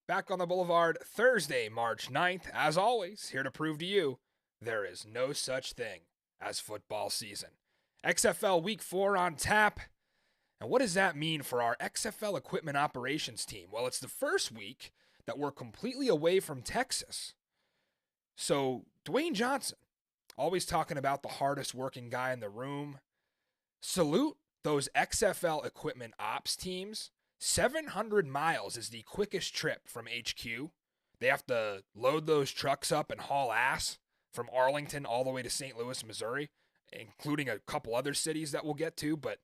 Back on the Boulevard, Thursday, March 9th. As always, here to prove to you there is no such thing as football season. XFL Week 4 on tap. And what does that mean for our XFL equipment operations team? Well, it's the first week that we're completely away from Texas. So, Dwayne Johnson, always talking about the hardest working guy in the room. Salute those XFL equipment ops teams. 700 miles is the quickest trip from HQ. They have to load those trucks up and haul ass from Arlington all the way to St. Louis, Missouri, including a couple other cities that we'll get to. But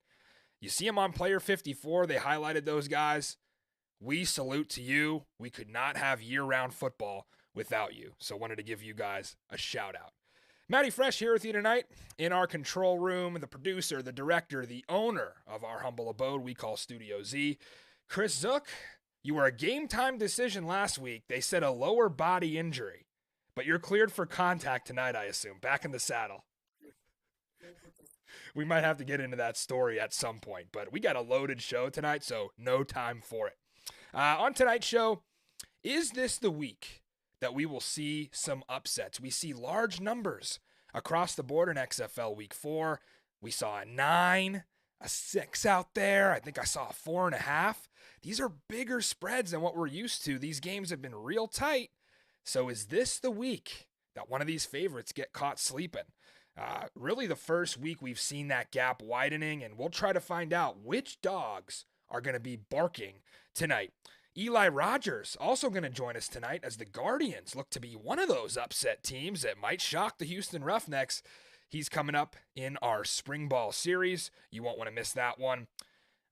you see them on Player 54. They highlighted those guys. We salute to you. We could not have year-round football without you. So wanted to give you guys a shout out. Matty Fresh here with you tonight in our control room, the producer, the director, the owner of our humble abode we call Studio Z. Chris Zook, you were a game-time decision last week. They said a lower body injury, but you're cleared for contact tonight, I assume. Back in the saddle. We might have to get into that story at some point, but we got a loaded show tonight, so no time for it. On tonight's show, is this the week that we will see some upsets? We see large numbers across the board in XFL Week 4. We saw a 9, a 6 out there. I think I saw a 4.5. These are bigger spreads than what we're used to. These games have been real tight. So is this the week that one of these favorites get caught sleeping? Really the first week we've seen that gap widening, and we'll try to find out which dogs are going to be barking tonight. Eli Rogers also going to join us tonight as the Guardians look to be one of those upset teams that might shock the Houston Roughnecks. He's coming up in our Spring Ball series. You won't want to miss that one.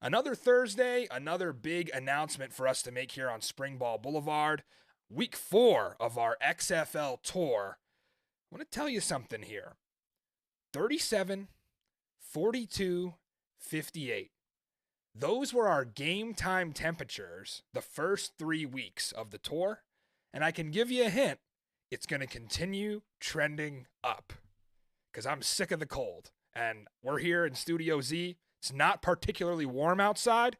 Another Thursday, another big announcement for us to make here on Springball Boulevard. Week 4 of our XFL tour. I want to tell you something here. 37, 42, 58. Those were our game time temperatures the first 3 weeks of the tour. And I can give you a hint, it's going to continue trending up because I'm sick of the cold. And we're here in Studio Z. It's not particularly warm outside.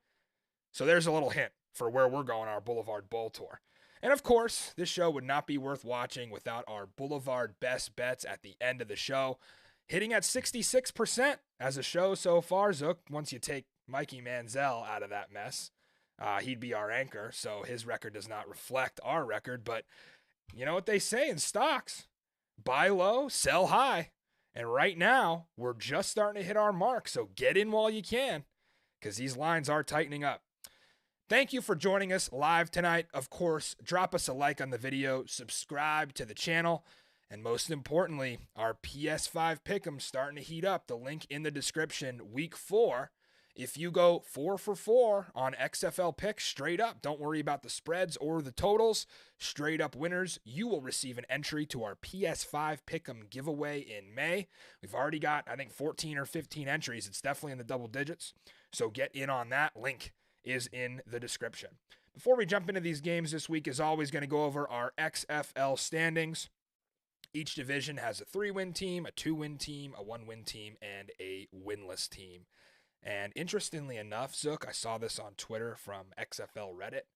So there's a little hint for where we're going our Boulevard Bowl tour. And of course, this show would not be worth watching without our Boulevard best bets at the end of the show. Hitting at 66% as a show so far, Zook, once you take Mikey Manziel out of that mess. He'd be our anchor, so his record does not reflect our record. But you know what they say in stocks? Buy low, sell high. And right now, we're just starting to hit our mark, so get in while you can because these lines are tightening up. Thank you for joining us live tonight. Of course, drop us a like on the video, subscribe to the channel, and most importantly, our PS5 Pick'em starting to heat up. The link in the description, Week 4. If you go 4 for 4 on XFL picks straight up, don't worry about the spreads or the totals, straight up winners, you will receive an entry to our PS5 Pick'em giveaway in May. We've already got, I think, 14 or 15 entries. It's definitely in the double digits. So get in on that. Link is in the description. Before we jump into these games this week, as always, going to go over our XFL standings. Each division has a 3-win team, a 2-win team, a 1-win team, and a winless team. And interestingly enough, Zook, I saw this on Twitter from XFL Reddit.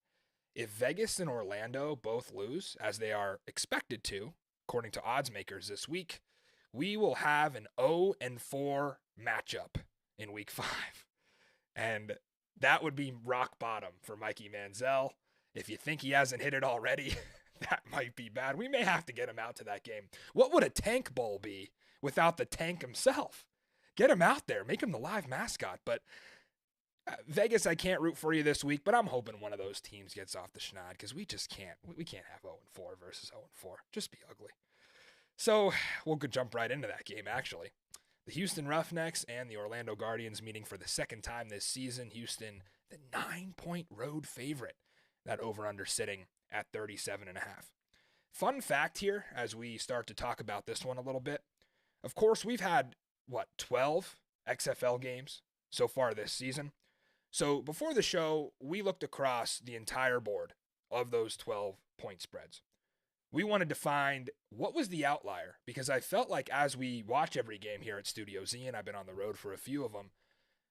If Vegas and Orlando both lose, as they are expected to, according to odds makers this week, we will have an 0-4 matchup in Week 5. And that would be rock bottom for Mikey Manziel. If you think he hasn't hit it already, that might be bad. We may have to get him out to that game. What would a tank bowl be without the tank himself? Get him out there. Make him the live mascot. But Vegas, I can't root for you this week, but I'm hoping one of those teams gets off the schneid because we just can't. We can't have 0-4 versus 0-4. Just be ugly. So we'll jump right into that game, actually. The Houston Roughnecks and the Orlando Guardians meeting for the second time this season. Houston, the 9-point road favorite. That over-under sitting at 37.5. Fun fact here as we start to talk about this one a little bit. Of course, we've had 12 XFL games so far this season. So before the show, we looked across the entire board of those 12 point spreads. We wanted to find what was the outlier because I felt like as we watch every game here at Studio Z, and I've been on the road for a few of them,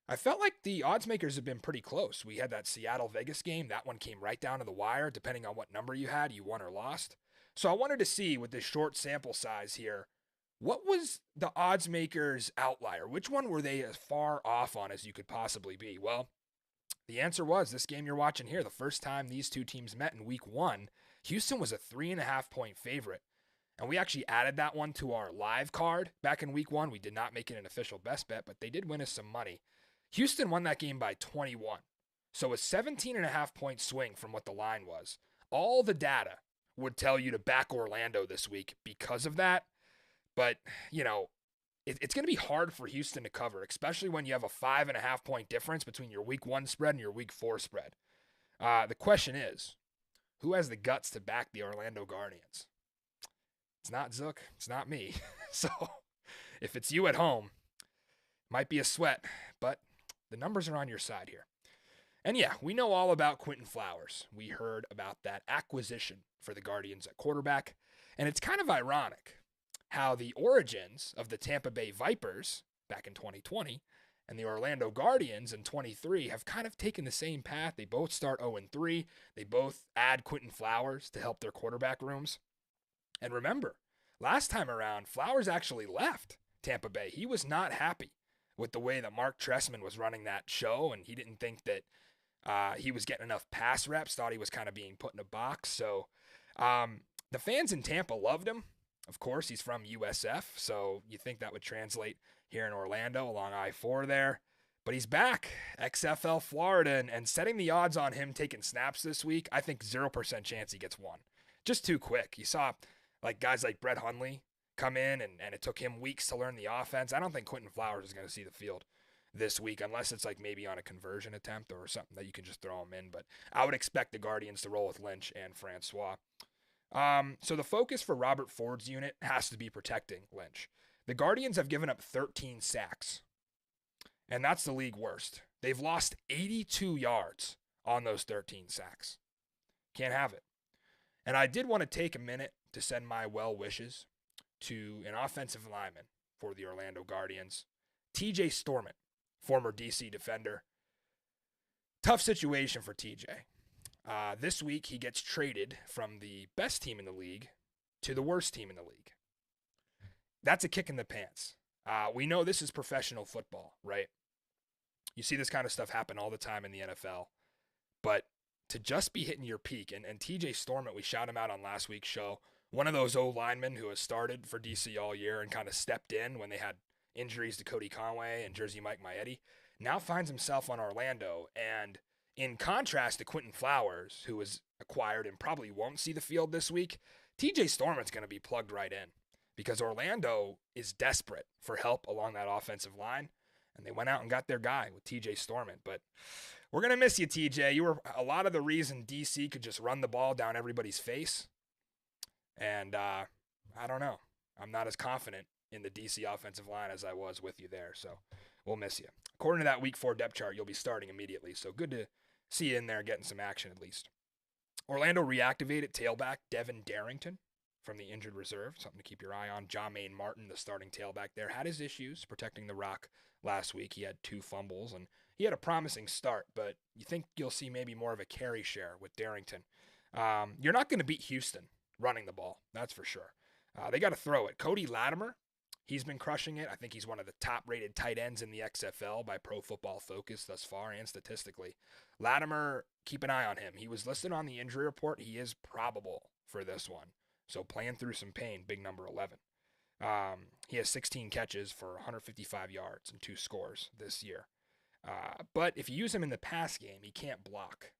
I felt like the odds makers have been pretty close. We had that Seattle-Vegas game. That one came right down to the wire. Depending on what number you had, you won or lost. So I wanted to see with this short sample size here, what was the odds makers' outlier? Which one were they as far off on as you could possibly be? Well, the answer was this game you're watching here. The first time these two teams met in week 1, Houston was a 3.5-point favorite. And we actually added that one to our live card back in week 1. We did not make it an official best bet, but they did win us some money. Houston won that game by 21. So a 17.5-point swing from what the line was. All the data would tell you to back Orlando this week because of that. But, it's going to be hard for Houston to cover, especially when you have a 5.5-point difference between your week 1 spread and your week 4 spread. The question is, who has the guts to back the Orlando Guardians? It's not Zook. It's not me. So if it's you at home, might be a sweat, but the numbers are on your side here. And yeah, we know all about Quentin Flowers. We heard about that acquisition for the Guardians at quarterback. And it's kind of ironic how the origins of the Tampa Bay Vipers back in 2020 and the Orlando Guardians in 23 have kind of taken the same path. They both start 0-3. They both add Quentin Flowers to help their quarterback rooms. And remember, last time around, Flowers actually left Tampa Bay. He was not happy with the way that Mark Trestman was running that show, and he didn't think that he was getting enough pass reps, thought he was kind of being put in a box. So the fans in Tampa loved him. Of course, he's from USF, so you think that would translate here in Orlando along I-4 there. But he's back, XFL Florida, and setting the odds on him taking snaps this week, I think 0% chance he gets one. Just too quick. You saw guys like Brett Hundley come in, and it took him weeks to learn the offense. I don't think Quentin Flowers is going to see the field this week, unless it's maybe on a conversion attempt or something that you can just throw him in. But I would expect the Guardians to roll with Lynch and Francois. So the focus for Robert Ford's unit has to be protecting Lynch. The Guardians have given up 13 sacks, and that's the league worst. They've lost 82 yards on those 13 sacks. Can't have it. And I did want to take a minute to send my well wishes to an offensive lineman for the Orlando Guardians, TJ Storment, former DC defender. Tough situation for TJ. This week, he gets traded from the best team in the league to the worst team in the league. That's a kick in the pants. We know this is professional football, right? You see this kind of stuff happen all the time in the NFL. But to just be hitting your peak, and TJ Storment, we shout him out on last week's show, one of those O-linemen who has started for DC all year and kind of stepped in when they had injuries to Cody Conway and Jersey Mike Maietti, now finds himself on Orlando. And in contrast to Quentin Flowers, who was acquired and probably won't see the field this week, TJ Storment's going to be plugged right in because Orlando is desperate for help along that offensive line. And they went out and got their guy with TJ Storment. But we're going to miss you, TJ. You were a lot of the reason DC could just run the ball down everybody's face. And I don't know. I'm not as confident in the DC offensive line as I was with you there. So we'll miss you. According to that week 4 depth chart, you'll be starting immediately. So good to see you in there getting some action at least. Orlando reactivated tailback Devin Darrington from the injured reserve. Something to keep your eye on. Jermaine Martin, the starting tailback there, had his issues protecting the rock last week. He had 2 fumbles, and he had a promising start, but you think you'll see maybe more of a carry share with Darrington. You're not going to beat Houston running the ball, that's for sure. They got to throw it. Cody Latimer, he's been crushing it. I think he's one of the top-rated tight ends in the XFL by Pro Football Focus thus far and statistically. Latimer, keep an eye on him. He was listed on the injury report. He is probable for this one. So playing through some pain, big number 11. He has 16 catches for 155 yards and 2 scores this year. But if you use him in the pass game, he can't block.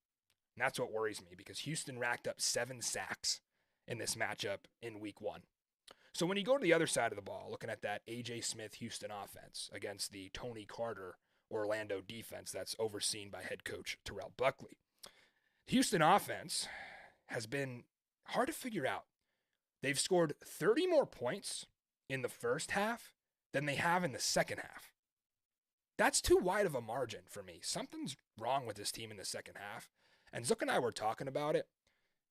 And that's what worries me because Houston racked up 7 sacks in this matchup in week 1. So when you go to the other side of the ball, looking at that A.J. Smith Houston offense against the Tony Carter Orlando defense that's overseen by head coach Terrell Buckley, Houston offense has been hard to figure out. They've scored 30 more points in the first half than they have in the second half. That's too wide of a margin for me. Something's wrong with this team in the second half. And Zook and I were talking about it,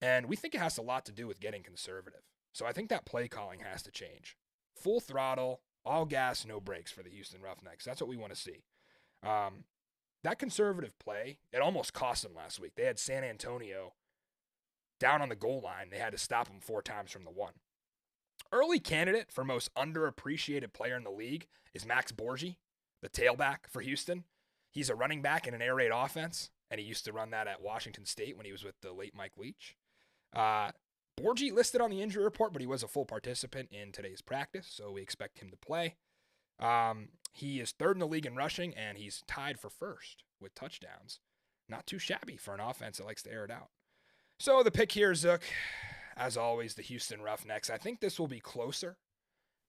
and we think it has a lot to do with getting conservative. So I think that play calling has to change. Full throttle, all gas, no brakes for the Houston Roughnecks. That's what we want to see. That conservative play, it almost cost them last week. They had San Antonio down on the goal line. They had to stop them 4 times from the 1. Early candidate for most underappreciated player in the league is Max Borgi, the tailback for Houston. He's a running back in an air raid offense, and he used to run that at Washington State when he was with the late Mike Leach. Borgi listed on the injury report, but he was a full participant in today's practice, so we expect him to play. He is 3rd in the league in rushing, and he's tied for 1st with touchdowns. Not too shabby for an offense that likes to air it out. So the pick here, Zook, as always, the Houston Roughnecks. I think this will be closer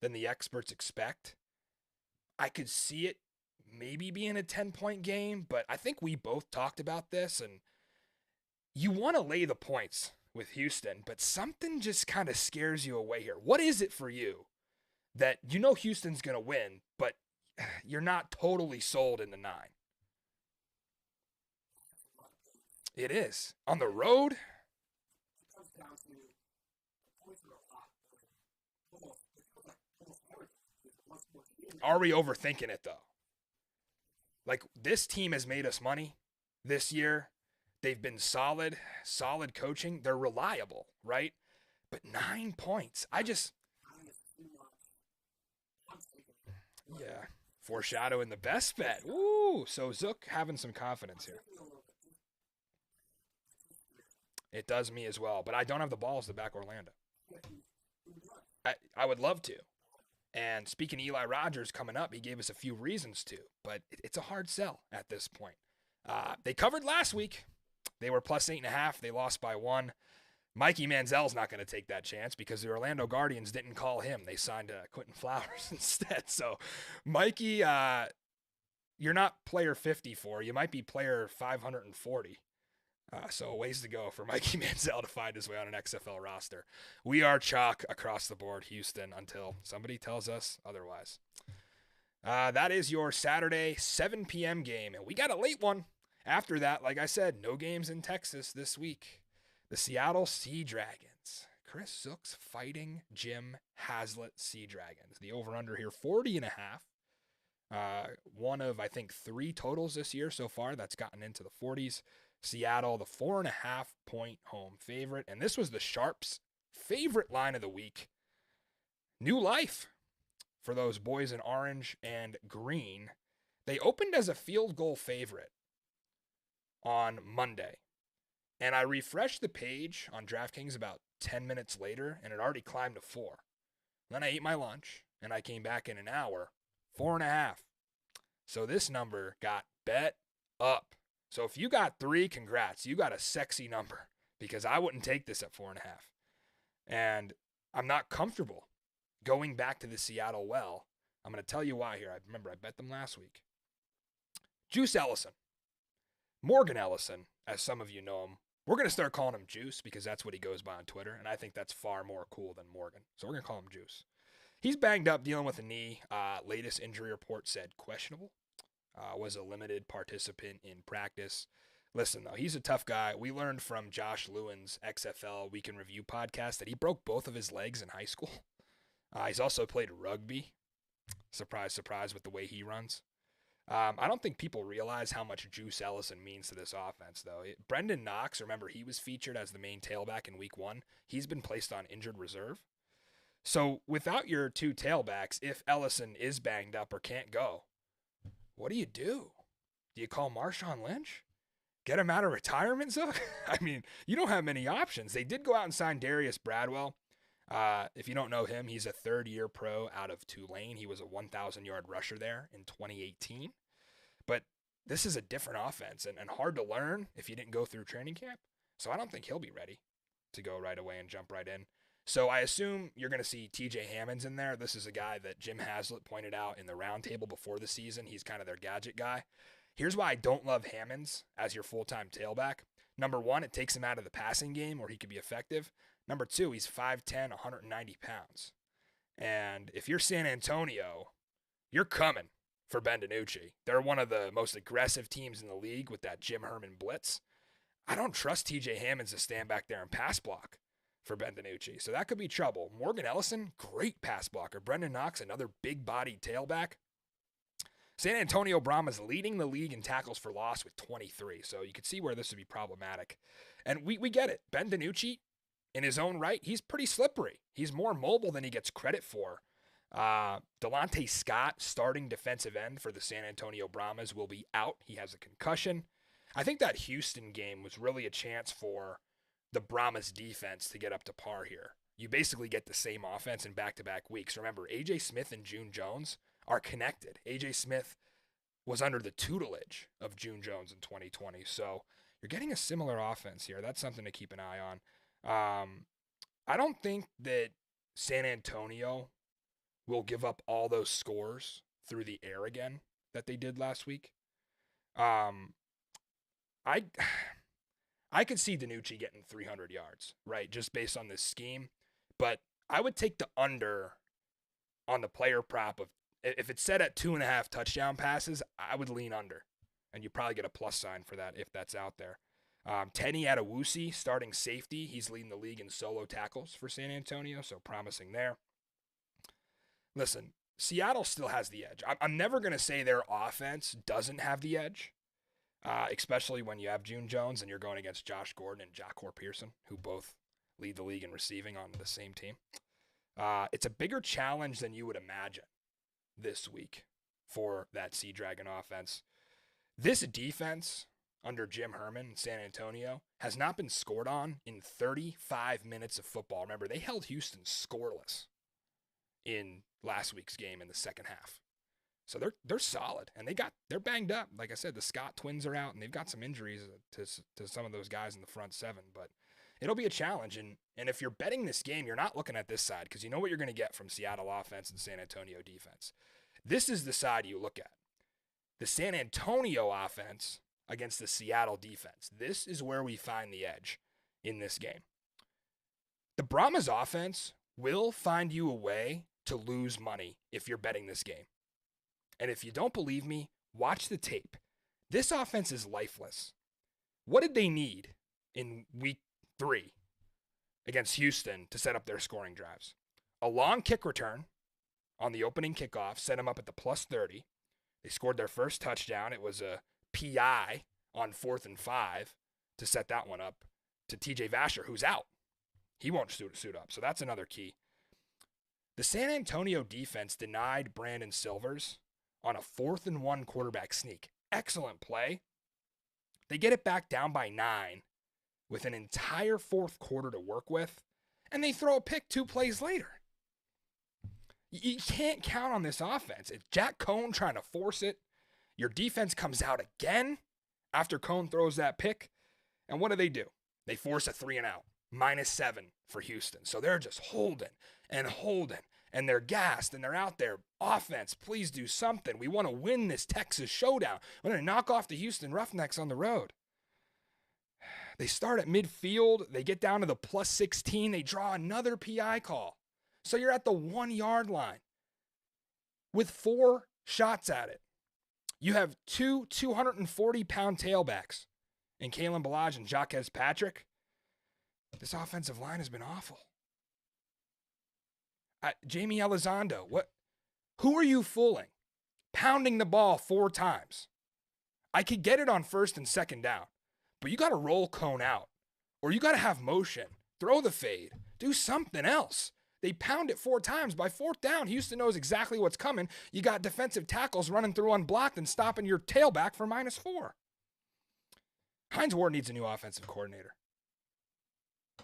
than the experts expect. I could see it maybe being a 10-point game, but I think we both talked about this, and you want to lay the points with Houston, but something just kind of scares you away here. What is it for you that you know Houston's going to win, but you're not totally sold in the 9? It is. On the road? Are we overthinking it, though? Like, this team has made us money this year. They've been solid coaching. They're reliable, right? But 9 points. Yeah. Foreshadowing the best bet. Ooh, so Zook having some confidence here. It does me as well, but I don't have the balls to back Orlando. I would love to. And speaking of Eli Rogers coming up, he gave us a few reasons to, but it's a hard sell at this point. They covered last week. They were plus 8.5. They lost by 1. Mikey Manziel's not going to take that chance because the Orlando Guardians didn't call him. They signed Quentin Flowers instead. So, Mikey, you're not player 54. You might be player 540. So a ways to go for Mikey Manziel to find his way on an XFL roster. We are chalk across the board, Houston, until somebody tells us otherwise. That is your Saturday 7 p.m. game, and we got a late one. After that, like I said, no games in Texas this week. The Seattle Sea Dragons. Chris Zook's fighting Jim Haslett Sea Dragons. The over-under here, 40.5. One of, I think, 3 totals this year so far that's gotten into the 40s. Seattle, the 4.5-point home favorite. And this was the Sharps' favorite line of the week. New life for those boys in orange and green. They opened as a field goal favorite on Monday. And I refreshed the page on DraftKings about 10 minutes later, and it already climbed to 4. Then I ate my lunch, and I came back in an hour, 4.5. So this number got bet up. So if you got 3, congrats. You got a sexy number because I wouldn't take this at 4.5. And I'm not comfortable going back to the Seattle well. I'm going to tell you why here. I remember I bet them last week. Juice Ellison. Morgan Ellison, as some of you know him. We're going to start calling him Juice because that's what he goes by on Twitter, and I think that's far more cool than Morgan. So we're going to call him Juice. He's banged up, dealing with a knee. Latest injury report said questionable. Was a limited participant in practice. Listen, though, he's a tough guy. We learned from Josh Lewin's XFL Week in Review podcast that he broke both of his legs in high school. He's also played rugby. Surprise, surprise with the way he runs. I don't think people realize how much Juice Ellison means to this offense, though. Brendan Knox, remember, he was featured as the main tailback in Week 1. He's been placed on injured reserve. So without your 2 tailbacks, if Ellison is banged up or can't go, what do? Do you call Marshawn Lynch? Get him out of retirement, Zook? I mean, you don't have many options. They did go out and sign Darius Bradwell. If you don't know him, he's a 3rd-year pro out of Tulane. He was a 1,000-yard rusher there in 2018. But this is a different offense and hard to learn if you didn't go through training camp. So I don't think he'll be ready to go right away and jump right in. So I assume you're going to see TJ Hammonds in there. This is a guy that Jim Haslett pointed out in the roundtable before the season. He's kind of their gadget guy. Here's why I don't love Hammonds as your full-time tailback. Number 1, it takes him out of the passing game where he could be effective. Number 2, he's 5'10", 190 pounds. And if you're San Antonio, you're coming for Ben DiNucci. They're one of the most aggressive teams in the league with that Jim Herman blitz. I don't trust TJ Hammonds to stand back there and pass block for Ben DiNucci. So that could be trouble. Morgan Ellison, great pass blocker. Brendan Knox, another big-bodied tailback. San Antonio Brahmas leading the league in tackles for loss with 23. So you could see where this would be problematic. And we get it. Ben DiNucci, in his own right, he's pretty slippery. He's more mobile than he gets credit for. Delonte Scott, starting defensive end for the San Antonio Brahmas, will be out. He has a concussion. I think that Houston game was really a chance for the Brahmas defense to get up to par here. You basically get the same offense in back-to-back weeks. Remember, A.J. Smith and June Jones are connected. A.J. Smith was under the tutelage of June Jones in 2020. So you're getting a similar offense here. That's something to keep an eye on. I don't think that San Antonio will give up all those scores through the air again that they did last week. I could see DiNucci getting 300 yards, right, just based on this scheme. But I would take the under on the player prop of, if it's set at 2.5 touchdown passes, I would lean under. And you probably get a plus sign for that if that's out there. Tenny Adewusi, starting safety. He's leading the league in solo tackles for San Antonio, so promising there. Listen, Seattle still has the edge. I'm never going to say their offense doesn't have the edge, especially when you have June Jones and you're going against Josh Gordon and Jahcour Pearson, who both lead the league in receiving on the same team. It's a bigger challenge than you would imagine this week for that Sea Dragon offense. This defense under Jim Herman in San Antonio has not been scored on in 35 minutes of football. Remember, they held Houston scoreless in last week's game in the second half. So they're solid, and they're banged up. Like I said, the Scott twins are out, and they've got some injuries to some of those guys in the front seven. But it'll be a challenge, and if you're betting this game, you're not looking at this side because you know what you're going to get from Seattle offense and San Antonio defense. This is the side you look at. The San Antonio offense against the Seattle defense. This is where we find the edge in this game. The Brahmas offense will find you a way to lose money if you're betting this game. And if you don't believe me, watch the tape. This offense is lifeless. What did they need in week 3 against Houston to set up their scoring drives? A long kick return on the opening kickoff set them up at the plus 30. They scored their first touchdown. It was a PI on 4th and 5 to set that one up to TJ Vasher, who's out. He won't suit up, so that's another key. The San Antonio defense denied Brandon Silvers on a 4th and 1 quarterback sneak. Excellent play. They get it back down by 9 with an entire fourth quarter to work with, and they throw a pick 2 plays later. You can't count on this offense. It's Jack Cohn trying to force it. Your defense comes out again after Cohn throws that pick, and what do? They force a 3-and-out, -7 for Houston. So they're just holding, and they're gassed, and they're out there. Offense, please do something. We want to win this Texas showdown. We're going to knock off the Houston Roughnecks on the road. They start at midfield. They get down to the plus 16. They draw another PI call. So you're at the 1-yard line with 4 shots at it. You have 2 240-pound tailbacks in Kalen Ballage and Jacques Patrick. This offensive line has been awful. Jamie Elizondo, who are you fooling? Pounding the ball 4 times. I could get it on 1st and 2nd down, but you got to roll Cone out, or you got to have motion, throw the fade, do something else. They pound it 4 times. By 4th down, Houston knows exactly what's coming. You got defensive tackles running through unblocked and stopping your tailback for -4. Hines Ward needs a new offensive coordinator.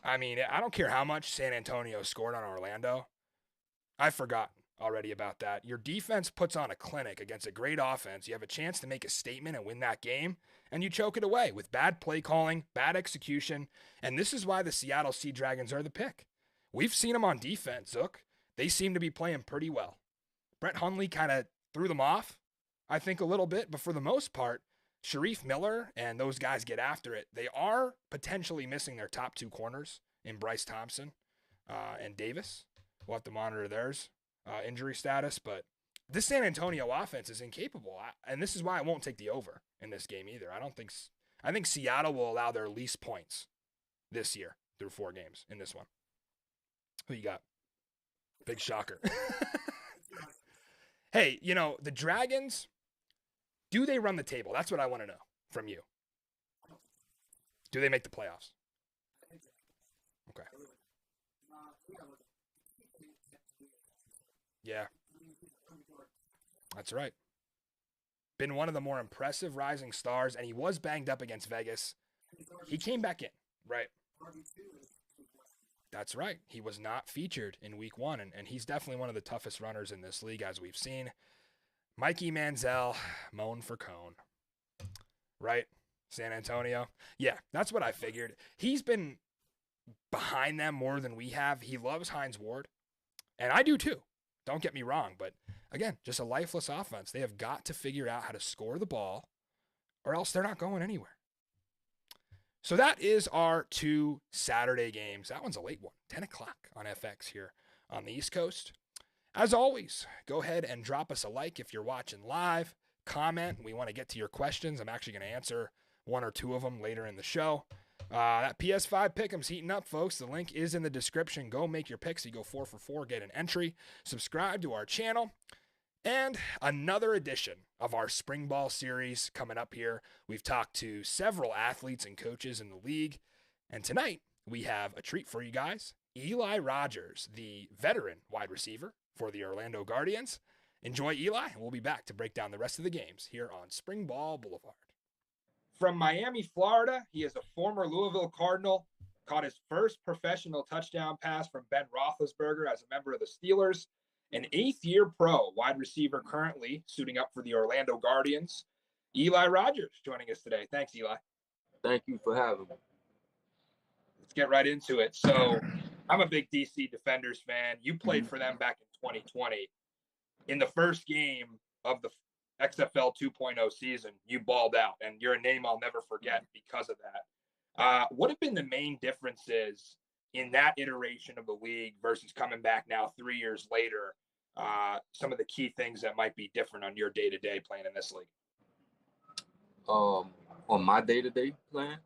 I mean, I don't care how much San Antonio scored on Orlando. I've forgotten already about that. Your defense puts on a clinic against a great offense. You have a chance to make a statement and win that game, and you choke it away with bad play calling, bad execution, and this is why the Seattle Sea Dragons are the pick. We've seen them on defense, Zook. They seem to be playing pretty well. Brett Hundley kind of threw them off, I think, a little bit, but for the most part, Sharif Miller and those guys get after it. They are potentially missing their top 2 corners in Bryce Thompson and Davis. We'll have to monitor theirs injury status, but this San Antonio offense is incapable, and this is why I won't take the over in this game either. I think Seattle will allow their least points this year through 4 games in this one. Who you got? Big shocker. Hey, the Dragons Do they run the table? That's what I want to know from you. Do they make the playoffs? Okay. Yeah, that's right. Been one of the more impressive rising stars, and he was banged up against Vegas. He came back in, right? That's right. He was not featured in week one, and he's definitely one of the toughest runners in this league, as we've seen. Mikey Manziel, moan for cone, right? San Antonio. Yeah, that's what I figured. He's been behind them more than we have. He loves Hines Ward, and I do too. Don't get me wrong, but again, just a lifeless offense. They have got to figure out how to score the ball, or else they're not going anywhere. So that is our 2 Saturday games. That one's a late one, 10 o'clock on FX here on the East Coast. As always, go ahead and drop us a like if you're watching live. Comment. We want to get to your questions. I'm actually going to answer 1 or 2 of them later in the show. That PS5 pick'em's heating up, folks. The link is in the description. Go make your picks. You go 4 for 4, get an entry. Subscribe to our channel. And another edition of our Springball series coming up here. We've talked to several athletes and coaches in the league. And tonight, we have a treat for you guys. Eli Rogers, the veteran wide receiver for the Orlando Guardians. Enjoy Eli, and we'll be back to break down the rest of the games here on Springball Boulevard. From Miami, Florida, he is a former Louisville Cardinal, caught his first professional touchdown pass from Ben Roethlisberger as a member of the Steelers. An 8th-year pro wide receiver currently suiting up for the Orlando Guardians. Eli Rogers joining us today. Thanks, Eli. Thank you for having me. Let's get right into it. So I'm a big DC Defenders fan. You played for them back in 2020. In the first game of the XFL 2.0 season, you balled out, and you're a name I'll never forget because of that. What have been the main differences in that iteration of the league versus coming back now 3 years later? Some of the key things that might be different on your day-to-day playing in this league. On my day-to-day plan?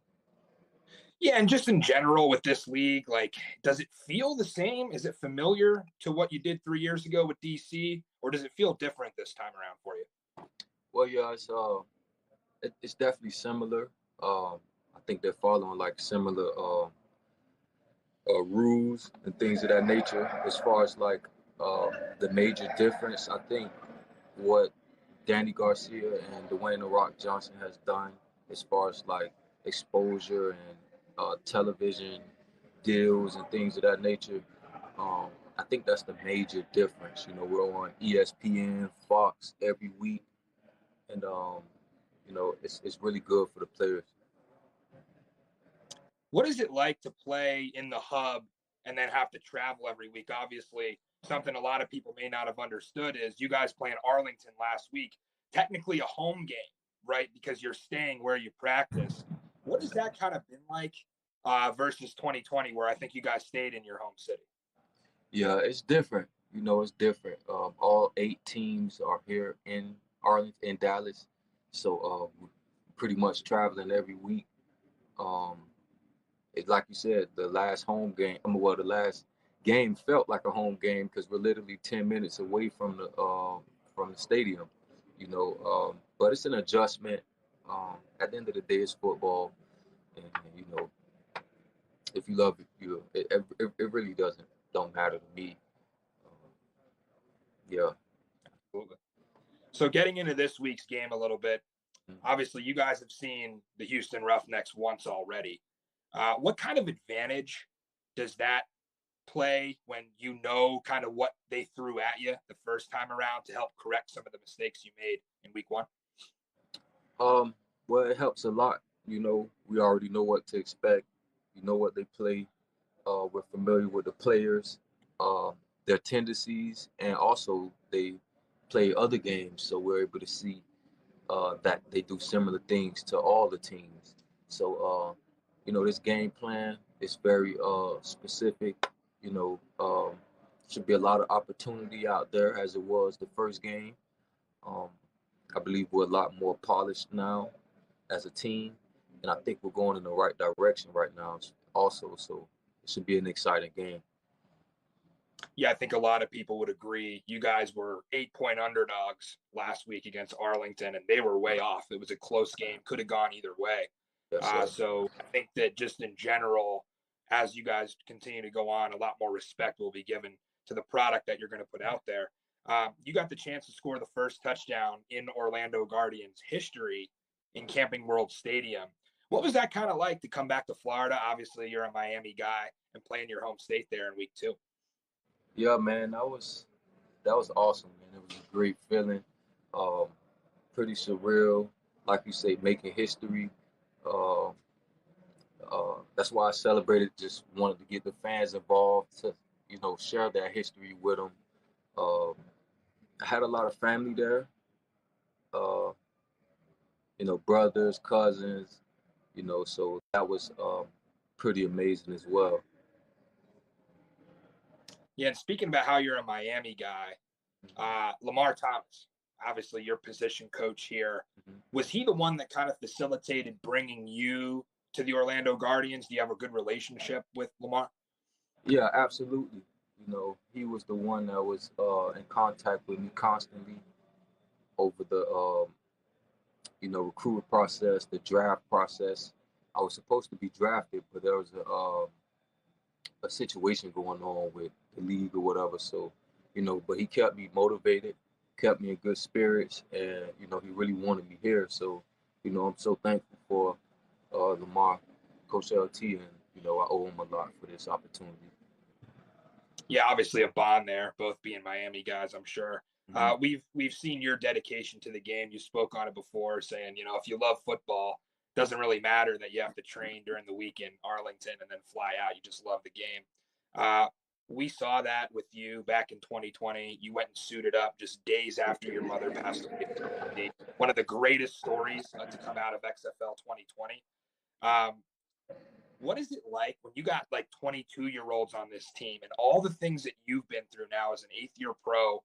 Yeah, and just in general with this league, like, does it feel the same? Is it familiar to what you did 3 years ago with DC, or does it feel different this time around for you? Well, yeah, it's definitely similar. I think they're following like similar rules and things of that nature. As far as like the major difference, I think what Danny Garcia and Dwayne "The Rock" Johnson has done as far as like exposure and television deals and things of that nature. I think that's the major difference. You know, we're on ESPN, Fox every week, and you know, it's really good for the players. What is it like to play in the hub and then have to travel every week? Obviously, something a lot of people may not have understood is you guys playing Arlington last week, technically a home game, right? Because you're staying where you practice. What has that kind of been like versus 2020, where I think you guys stayed in your home city? Yeah, it's different. You know, it's different. All 8 teams are here in Arlington, in Dallas, so we're pretty much traveling every week. Um, It's like you said, the last home game. The last game felt like a home game because we're literally 10 minutes away from the stadium. You know, but it's an adjustment. At the end of the day, it's football, and you know, if you love it, it really don't matter to me. Yeah. Absolutely. So getting into this week's game a little bit, obviously you guys have seen the Houston Roughnecks once already. What kind of advantage does that play when you know kind of what they threw at you the first time around to help correct some of the mistakes you made in week 1? Well, it helps a lot. You know, we already know what to expect. You know what they play. We're familiar with the players, their tendencies, and also they play other games, so we're able to see that they do similar things to all the teams. So, you know, this game plan is very specific. You know, should be a lot of opportunity out there as it was the first game. Um, I believe we're a lot more polished now as a team, and I think we're going in the right direction right now also. So it should be an exciting game. Yeah, I think a lot of people would agree. You guys were 8-point underdogs last week against Arlington, and they were way off. It was a close game, could have gone either way. Yes, sir. So I think that just in general, as you guys continue to go on, a lot more respect will be given to the product that you're going to put out there. You got the chance to score the first touchdown in Orlando Guardians history in Camping World Stadium. What was that kind of like to come back to Florida? Obviously, you're a Miami guy and playing your home state there in week 2. Yeah, man, that was awesome, man. It was a great feeling. Um, Pretty surreal, like you say, making history. Uh, that's why I celebrated. Just wanted to get the fans involved to, share that history with them. Um, I had a lot of family there. Uh, brothers, cousins. So that was pretty amazing as well. Yeah, and speaking about how you're a Miami guy, Lamar Thomas, obviously your position coach here, Mhm. was he the one that kind of facilitated bringing you to the Orlando Guardians? Do you have a good relationship with Lamar? Yeah, absolutely. He was the one that was in contact with me constantly over the recruitment process, the draft process. I was supposed to be drafted, but there was a situation going on with the league or whatever. So, but he kept me motivated, kept me in good spirits, and he really wanted me here. So, I'm so thankful for Lamar, Coach LT, and I owe him a lot for this opportunity. Yeah, obviously a bond there, both being Miami guys, I'm sure. Mm-hmm. We've seen your dedication to the game. You spoke on it before, saying if you love football, doesn't really matter that you have to train during the week in Arlington and then fly out. You just love the game. Uh, we saw that with you back in 2020. You went and suited up just days after your mother passed away. One of the greatest stories to come out of XFL 2020. Um, what is it like when you got like 22-year-olds on this team and all the things that you've been through now as an 8th-year pro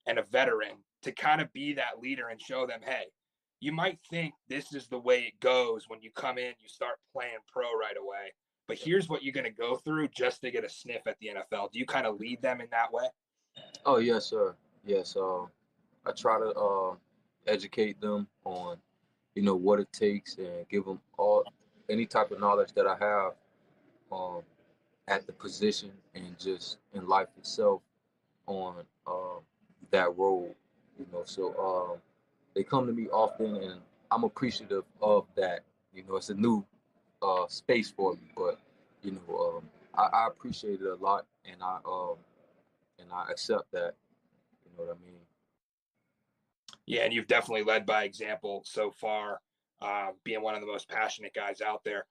and a veteran to kind of be that leader and show them, hey, you might think this is the way it goes when you come in, you start playing pro right away, but here's what you're going to go through just to get a sniff at the NFL. Do you kind of lead them in that way? Oh yes, sir. Yes. I try to educate them on what it takes and give them all any type of knowledge that I have um, at the position and just in life itself on that role. So they come to me often, and I'm appreciative of that. It's a new space for me, but I appreciate it a lot, and I accept that. You know what I mean? Yeah, and you've definitely led by example so far, being one of the most passionate guys out there.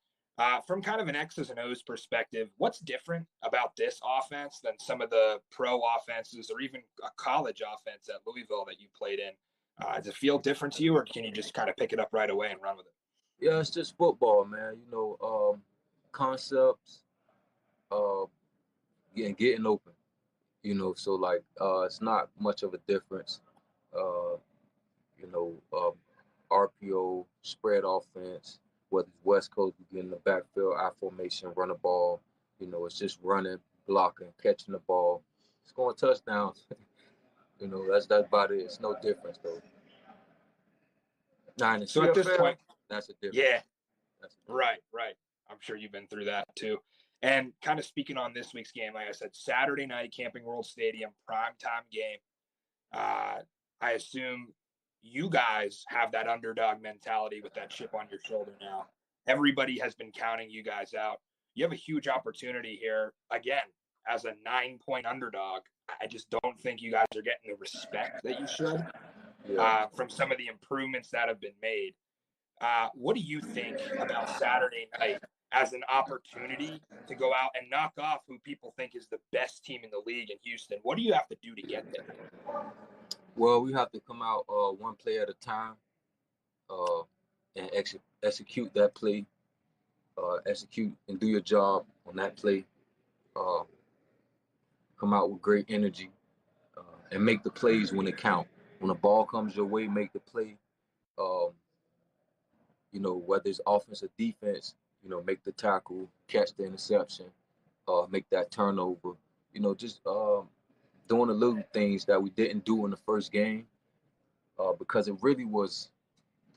From kind of an X's and O's perspective, what's different about this offense than some of the pro offenses or even a college offense at Louisville that you played in? Does it feel different to you, or can you just kind of pick it up right away and run with it? Yeah, it's just football, man. Concepts, and getting open. So like it's not much of a difference. Uh, you know, um, RPO, spread offense, whether it's West Coast, we get in the backfield, I formation, run the ball. It's just running, blocking, catching the ball, scoring touchdowns. That's about it. It's no difference though. Now in the So at this CFL, point, that's a difference. yeah, That's a difference. right. I'm sure you've been through that too. And kind of speaking on this week's game, like I said, Saturday night, Camping World Stadium, primetime game. Uh, I assume you guys have that underdog mentality with that chip on your shoulder now. Everybody has been counting you guys out. You have a huge opportunity here again as a 9-point underdog. I just don't think you guys are getting the respect that you should Yeah. from some of the improvements that have been made. What do you think about Saturday night as an opportunity to go out and knock off who people think is the best team in the league in Houston? What do you have to do to get there? Well, we have to come out one play at a time uh, and execute that play, execute and do your job on that play. Uh, Come out with great energy and make the plays when it count. When the ball comes your way, make the play. Um, whether it's offense or defense, make the tackle, catch the interception, make that turnover. just doing the little things that we didn't do in the first game, because it really was.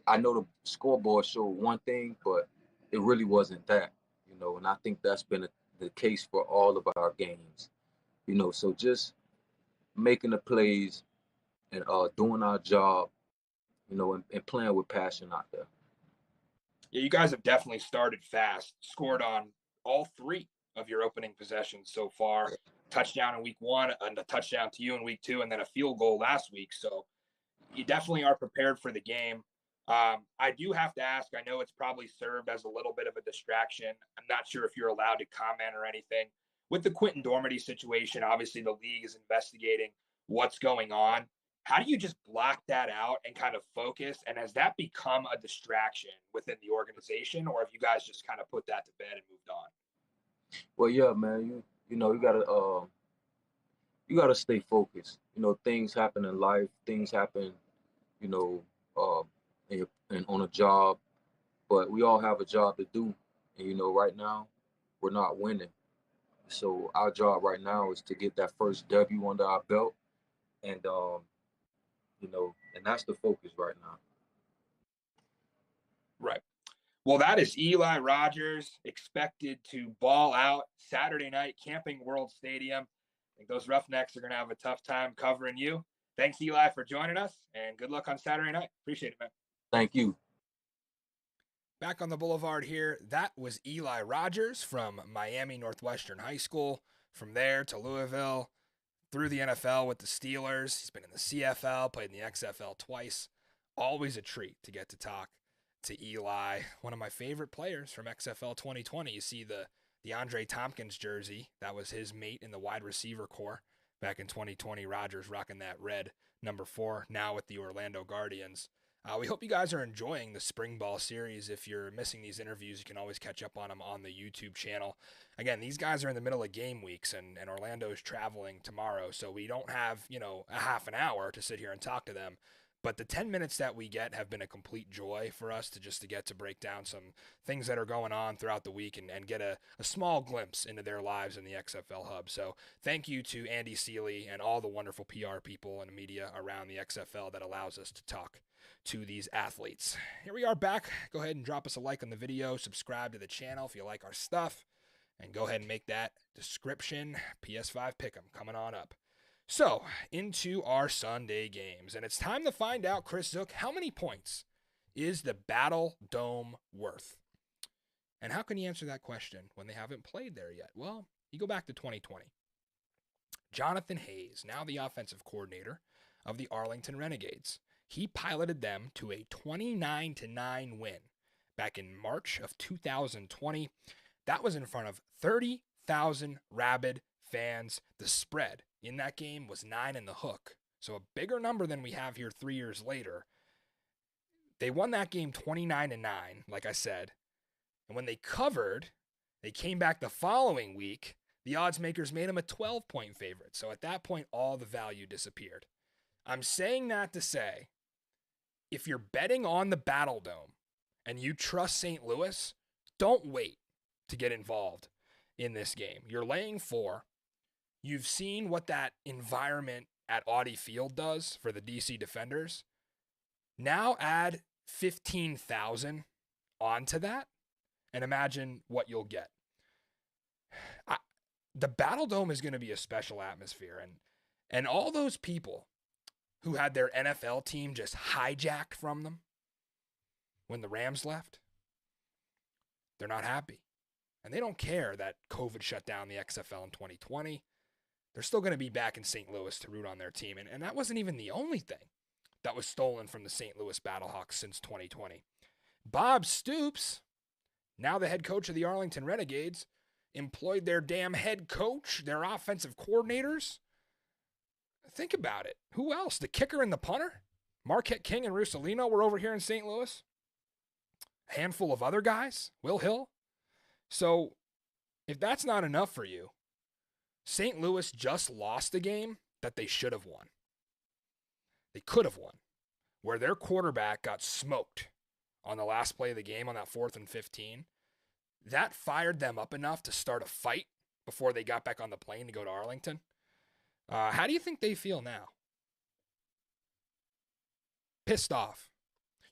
I know the scoreboard showed one thing, but it really wasn't that. And I think that's been the case for all of our games. So just making the plays and doing our job, and playing with passion out there. Yeah, you guys have definitely started fast, scored on all three of your opening possessions so far. Touchdown in week one, and a touchdown to you in week two, and then a field goal last week. So you definitely are prepared for the game. I do have to ask, I know it's probably served as a little bit of a distraction. I'm not sure if you're allowed to comment or anything. With the Quentin Dormady situation, obviously the league is investigating what's going on. How do you just block that out and kind of focus? And has that become a distraction within the organization, or have you guys just kind of put that to bed and moved on? Well, yeah, man, you gotta stay focused. Things happen in life, things happen, you know, uh, and on a job, but we all have a job to do. And right now, we're not winning. So our job right now is to get that first W under our belt, and and that's the focus right now. Right. Well, that is Eli Rogers, expected to ball out Saturday night, Camping World Stadium. I think those Roughnecks are going to have a tough time covering you. Thanks, Eli, for joining us, and good luck on Saturday night. Appreciate it, man. Thank you. Back on the Boulevard here, that was Eli Rogers from Miami Northwestern High School. From there to Louisville, through the NFL with the Steelers. He's been in the CFL, played in the XFL twice. Always a treat to get to talk to Eli, one of my favorite players from XFL 2020. You see the DeAndre Tompkins jersey. That was his mate in the wide receiver core back in 2020. Rogers rocking that red number 4, now with the Orlando Guardians. We hope you guys are enjoying the Spring Ball series. If you're missing these interviews, you can always catch up on them on the YouTube channel. Again, these guys are in the middle of game weeks, and Orlando is traveling tomorrow, so we don't have, a half an hour to sit here and talk to them. But the 10 minutes that we get have been a complete joy for us to get to break down some things that are going on throughout the week and get a small glimpse into their lives in the XFL hub. So thank you to Andy Seeley and all the wonderful PR people and media around the XFL that allows us to talk to these athletes. Here we are back. Go ahead and drop us a like on the video, subscribe to the channel if you like our stuff, and go ahead and make that description PS5 Pick'em coming on up. So, into our Sunday games, and it's time to find out, Chris Zook, how many points is the Battle Dome worth? And how can you answer that question when they haven't played there yet? Well, you go back to 2020. Jonathan Hayes, now the offensive coordinator of the Arlington Renegades, he piloted them to a 29-9 win back in March of 2020. That was in front of 30,000 rabid fans. The spread in that game was 9 in the hook, so a bigger number than we have here 3 years later. They won that game 29-9, like I said, and when they covered, they came back the following week. The odds makers made them a 12-point favorite, so at that point, all the value disappeared. I'm saying that to say, if you're betting on the Battle Dome and you trust St. Louis, don't wait to get involved in this game. You're laying 4. You've seen what that environment at Audi Field does for the DC Defenders. Now add 15,000 onto that and imagine what you'll get. The Battle Dome is going to be a special atmosphere, and all those people who had their NFL team just hijacked from them when the Rams left, they're not happy. And they don't care that COVID shut down the XFL in 2020. They're still going to be back in St. Louis to root on their team. And that wasn't even the only thing that was stolen from the St. Louis Battlehawks since 2020. Bob Stoops, now the head coach of the Arlington Renegades, employed their damn head coach, their offensive coordinators. Think about it. Who else? The kicker and the punter? Marquette King and Russolino were over here in St. Louis. A handful of other guys. Will Hill. So, if that's not enough for you, St. Louis just lost a game that they should have won. They could have won, where their quarterback got smoked on the last play of the game on that 4th and 15. That fired them up enough to start a fight before they got back on the plane to go to Arlington. How do you think they feel now? Pissed off.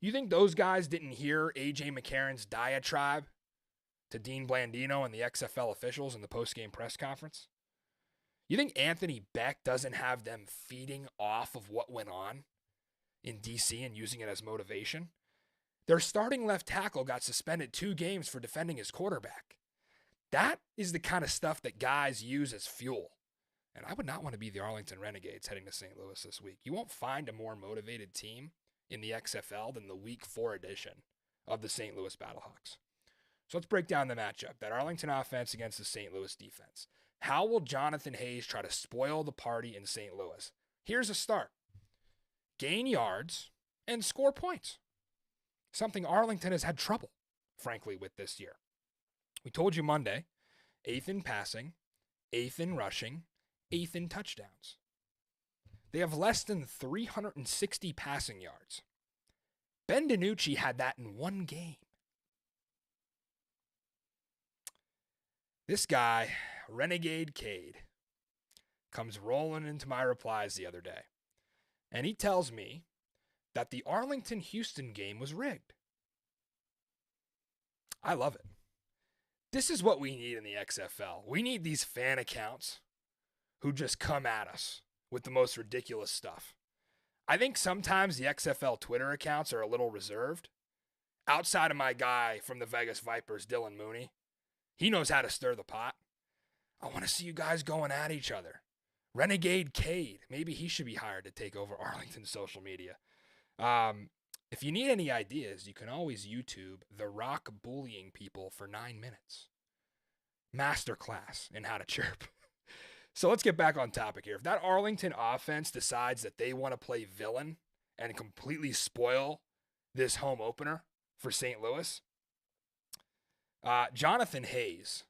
You think those guys didn't hear A.J. McCarron's diatribe to Dean Blandino and the XFL officials in the post-game press conference? You think Anthony Beck doesn't have them feeding off of what went on in D.C. and using it as motivation? Their starting left tackle got suspended 2 games for defending his quarterback. That is the kind of stuff that guys use as fuel. And I would not want to be the Arlington Renegades heading to St. Louis this week. You won't find a more motivated team in the XFL than the Week 4 edition of the St. Louis Battlehawks. So let's break down the matchup. That Arlington offense against the St. Louis defense. How will Jonathan Hayes try to spoil the party in St. Louis? Here's a start. Gain yards and score points. Something Arlington has had trouble, frankly, with this year. We told you Monday, 8th in passing, 8th in rushing, 8th in touchdowns. They have less than 360 passing yards. Ben DiNucci had that in 1 game. This guy, Renegade Cade, comes rolling into my replies the other day. And he tells me that the Arlington-Houston game was rigged. I love it. This is what we need in the XFL. We need these fan accounts who just come at us with the most ridiculous stuff. I think sometimes the XFL Twitter accounts are a little reserved. Outside of my guy from the Vegas Vipers, Dylan Mooney, he knows how to stir the pot. I want to see you guys going at each other. Renegade Cade, maybe he should be hired to take over Arlington's social media. If you need any ideas, you can always YouTube The Rock bullying people for 9 minutes. Masterclass in how to chirp. So let's get back on topic here. If that Arlington offense decides that they want to play villain and completely spoil this home opener for St. Louis, Jonathan Hayes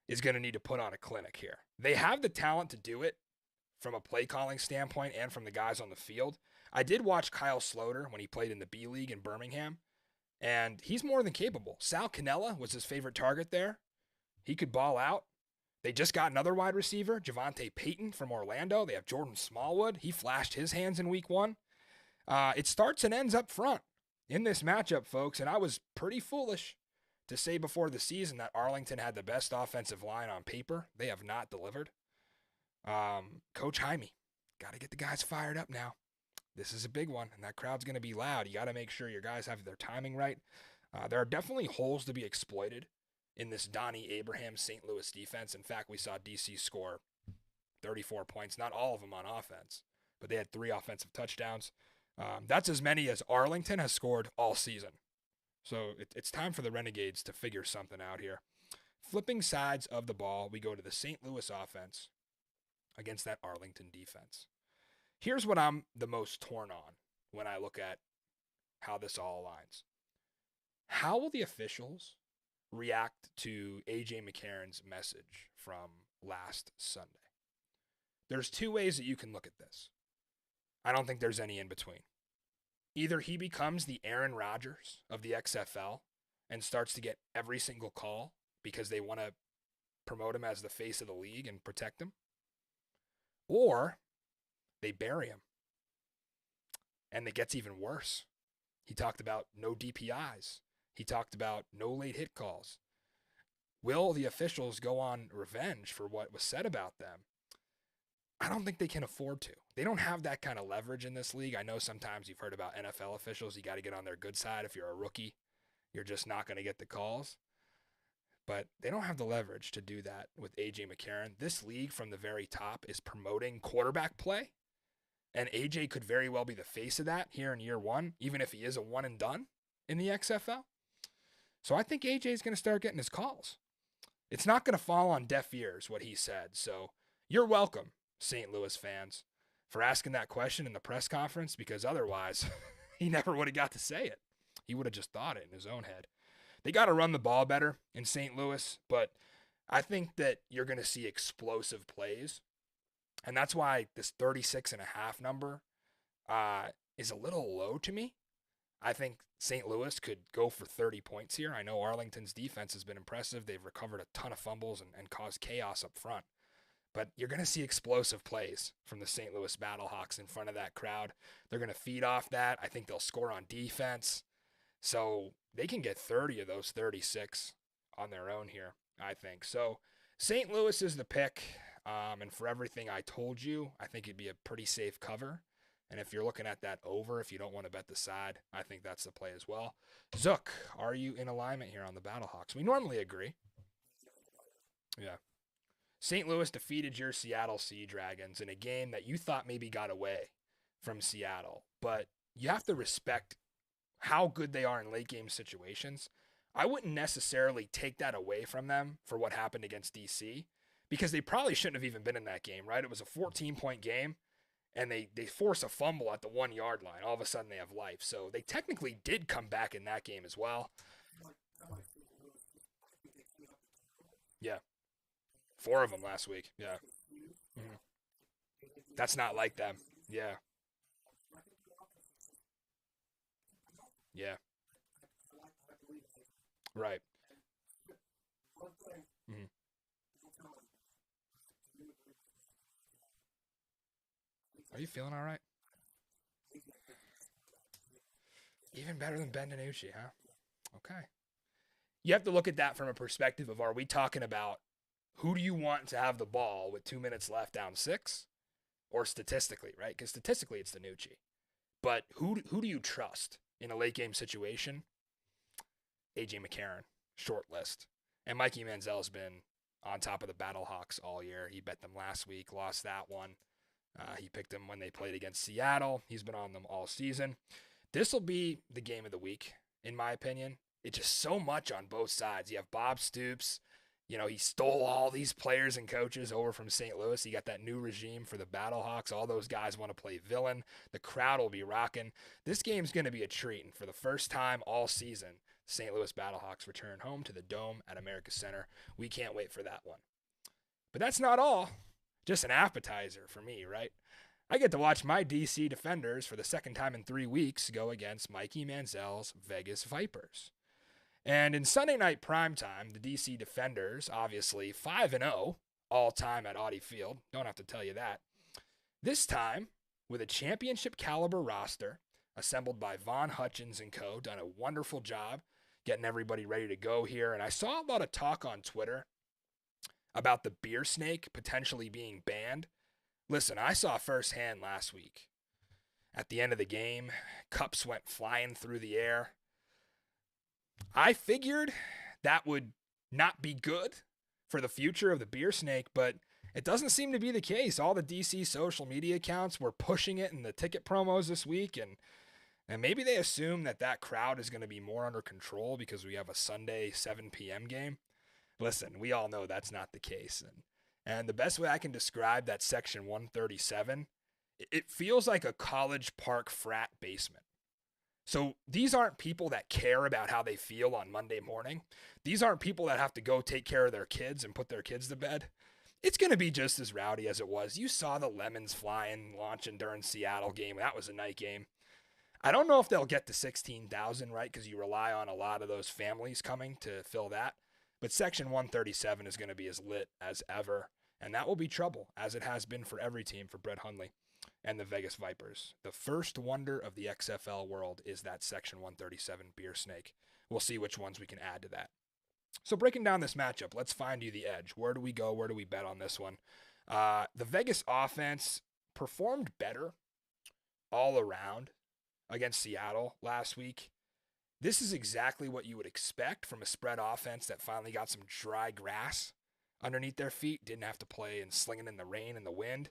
is going to need to put on a clinic here. They have the talent to do it from a play calling standpoint and from the guys on the field. I did watch Kyle Sloter when he played in the B League in Birmingham, and he's more than capable. Sal Cannella was his favorite target there. He could ball out. They just got another wide receiver, Javante Payton from Orlando. They have Jordan Smallwood. He flashed his hands in week 1. It starts and ends up front in this matchup, folks, and I was pretty foolish to say before the season that Arlington had the best offensive line on paper. They have not delivered. Coach Jaime, got to get the guys fired up now. This is a big one, and that crowd's going to be loud. You got to make sure your guys have their timing right. There are definitely holes to be exploited in this Donnie Abraham St. Louis defense. In fact, we saw DC score 34 points, not all of them on offense, but they had 3 offensive touchdowns. That's as many as Arlington has scored all season. So it's time for the Renegades to figure something out here. Flipping sides of the ball, we go to the St. Louis offense against that Arlington defense. Here's what I'm the most torn on when I look at how this all aligns. How will the officials react to A.J. McCarron's message from last Sunday? There's 2 ways that you can look at this. I don't think there's any in between. Either he becomes the Aaron Rodgers of the XFL and starts to get every single call because they want to promote him as the face of the league and protect him, or they bury him. And it gets even worse. He talked about no DPIs. He talked about no late hit calls. Will the officials go on revenge for what was said about them? I don't think they can afford to. They don't have that kind of leverage in this league. I know sometimes you've heard about NFL officials. You got to get on their good side. If you're a rookie, you're just not going to get the calls. But they don't have the leverage to do that with A.J. McCarron. This league from the very top is promoting quarterback play. And A.J. could very well be the face of that here in year 1, even if he is a one and done in the XFL. So I think A.J. is going to start getting his calls. It's not going to fall on deaf ears, what he said. So you're welcome, St. Louis fans, for asking that question in the press conference, because otherwise he never would have got to say it. He would have just thought it in his own head. They got to run the ball better in St. Louis, but I think that you're going to see explosive plays. And that's why this 36.5 number is a little low to me. I think St. Louis could go for 30 points here. I know Arlington's defense has been impressive. They've recovered a ton of fumbles and caused chaos up front. But you're going to see explosive plays from the St. Louis Battlehawks in front of that crowd. They're going to feed off that. I think they'll score on defense. So they can get 30 of those 36 on their own here, I think. So St. Louis is the pick. And for everything I told you, I think it'd be a pretty safe cover. And if you're looking at that over, if you don't want to bet the side, I think that's the play as well. Zook, are you in alignment here on the Battlehawks? We normally agree. Yeah. St. Louis defeated your Seattle Sea Dragons in a game that you thought maybe got away from Seattle. But you have to respect how good they are in late game situations. I wouldn't necessarily take that away from them for what happened against DC because they probably shouldn't have even been in that game, right? It was a 14-point game. And they force a fumble at the 1 yard line. All of a sudden they have life. So they technically did come back in that game as well. Yeah. 4 of them last week. Yeah. Mm-hmm. That's not like them. Yeah. Yeah. Right. Mm-hmm. Are you feeling all right? Even better than Ben DiNucci, huh? Okay. You have to look at that from a perspective of, are we talking about who do you want to have the ball with 2 minutes left down 6? Or statistically, right? Because statistically it's DiNucci. But who do you trust in a late game situation? AJ McCarron, short list. And Mikey Manziel's been on top of the Battlehawks all year. He bet them last week, lost that one. He picked them when they played against Seattle. He's been on them all season. This will be the game of the week, in my opinion. It's just so much on both sides. You have Bob Stoops. You know, he stole all these players and coaches over from St. Louis. He got that new regime for the Battlehawks. All those guys want to play villain. The crowd will be rocking. This game's going to be a treat. And for the first time all season, St. Louis Battlehawks return home to the Dome at America's Center. We can't wait for that one. But that's not all. Just an appetizer for me, right? I get to watch my DC Defenders for the second time in 3 weeks go against Mikey Manziel's Vegas Vipers. And in Sunday night primetime, the DC Defenders, obviously 5-0 all time at Audi Field. Don't have to tell you that. This time, with a championship caliber roster assembled by Von Hutchins and co., done a wonderful job getting everybody ready to go here. And I saw a lot of talk on Twitter about the beer snake potentially being banned. Listen, I saw firsthand last week. At the end of the game, cups went flying through the air. I figured that would not be good for the future of the beer snake, but it doesn't seem to be the case. All the DC social media accounts were pushing it in the ticket promos this week, and maybe they assume that crowd is going to be more under control because we have a Sunday 7 p.m. game. Listen, we all know that's not the case. And the best way I can describe that Section 137, it feels like a college park frat basement. So these aren't people that care about how they feel on Monday morning. These aren't people that have to go take care of their kids and put their kids to bed. It's going to be just as rowdy as it was. You saw the lemons flying, launching during Seattle game. That was a night game. I don't know if they'll get to 16,000, right, because you rely on a lot of those families coming to fill that. But Section 137 is going to be as lit as ever, and that will be trouble, as it has been for every team for Brett Hundley and the Vegas Vipers. The first wonder of the XFL world is that Section 137 beer snake. We'll see which ones we can add to that. So breaking down this matchup, let's find you the edge. Where do we go? Where do we bet on this one? The Vegas offense performed better all around against Seattle last week. This is exactly what you would expect from a spread offense that finally got some dry grass underneath their feet, didn't have to play and slinging in the rain and the wind.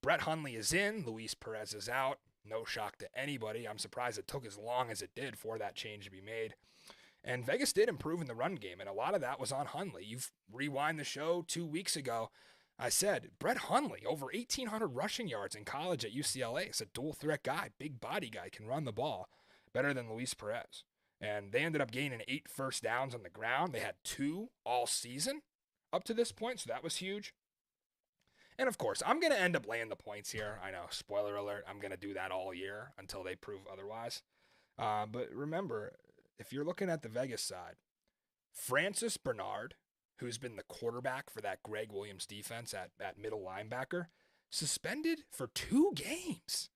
Brett Hundley is in, Luis Perez is out. No shock to anybody. I'm surprised it took as long as it did for that change to be made. And Vegas did improve in the run game, and a lot of that was on Hundley. You've rewind the show 2 weeks ago. I said, Brett Hundley, over 1,800 rushing yards in college at UCLA. It's a dual threat guy, big body guy, can run the ball better than Luis Perez. And they ended up gaining 8 first downs on the ground. They had 2 all season up to this point, so that was huge. And of course, I'm going to end up laying the points here. I know, spoiler alert, I'm going to do that all year until they prove otherwise. But remember, if you're looking at the Vegas side, Francis Bernard, who's been the quarterback for that Greg Williams defense at middle linebacker, suspended for 2 games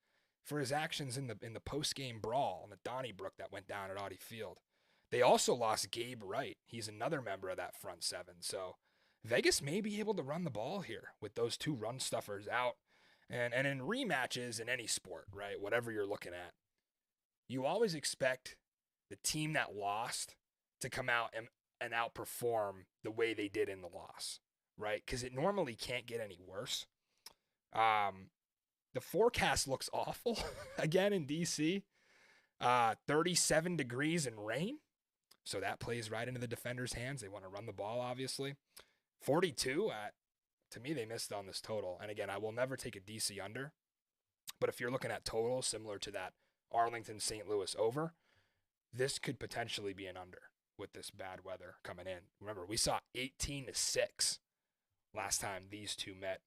for his actions in the post-game brawl on the Donnybrook that went down at Audi Field. They also lost Gabe Wright. He's another member of that front 7. So Vegas may be able to run the ball here with those 2 run stuffers out. And in rematches in any sport, right, whatever you're looking at, you always expect the team that lost to come out and outperform the way they did in the loss, right? Because it normally can't get any worse. The forecast looks awful again in DC. 37 degrees and rain. So that plays right into the defenders' hands. They want to run the ball, obviously. 42, to me, they missed on this total. And again, I will never take a DC under. But if you're looking at totals similar to that Arlington St. Louis over, this could potentially be an under with this bad weather coming in. Remember, we saw 18-6 last time these two met.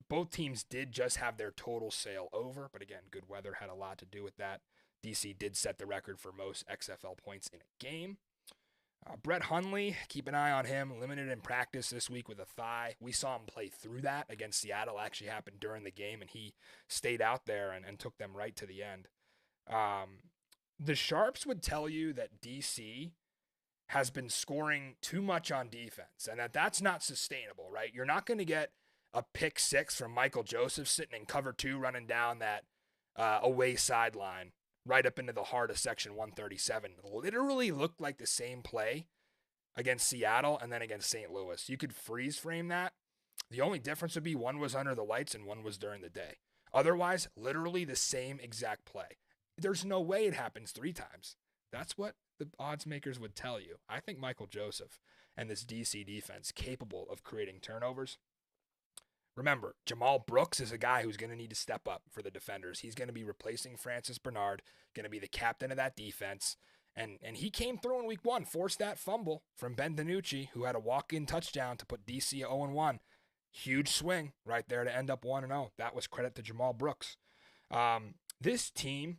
Both teams did just have their total sail over, but again, good weather had a lot to do with that. DC did set the record for most XFL points in a game. Brett Hundley, keep an eye on him. Limited in practice this week with a thigh. We saw him play through that against Seattle. Actually happened during the game, and he stayed out there and took them right to the end. The Sharps would tell you that DC has been scoring too much on defense, and that's not sustainable, right? You're not going to get a pick 6 from Michael Joseph sitting in cover 2 running down that away sideline right up into the heart of section 137. Literally looked like the same play against Seattle and then against St. Louis. You could freeze frame that. The only difference would be one was under the lights and one was during the day. Otherwise, literally the same exact play. There's no way it happens 3 times. That's what the odds makers would tell you. I think Michael Joseph and this DC defense capable of creating turnovers. Remember, Jamal Brooks is a guy who's going to need to step up for the defenders. He's going to be replacing Francis Bernard, going to be the captain of that defense. And he came through in week 1, forced that fumble from Ben DiNucci, who had a walk-in touchdown to put DC at 0-1. Huge swing right there to end up 1-0. That was credit to Jamal Brooks. This team